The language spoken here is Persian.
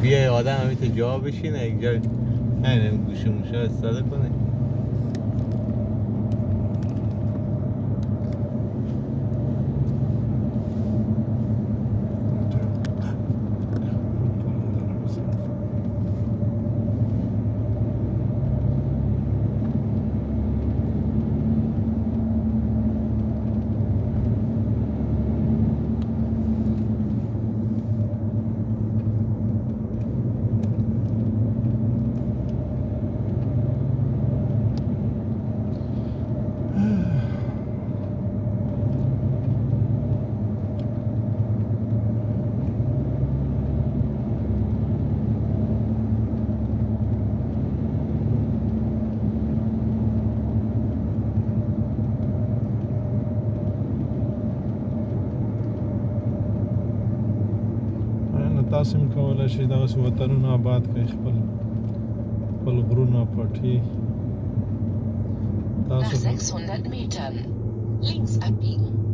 بیای آدم همیشه جا بشینه یک جا این گوشی موشه استفاده کنه. تاسو هم کولای شئ دغسې وطنونه آباد کړئ خپل غرونه پټي Nach 600 Metern links abbiegen.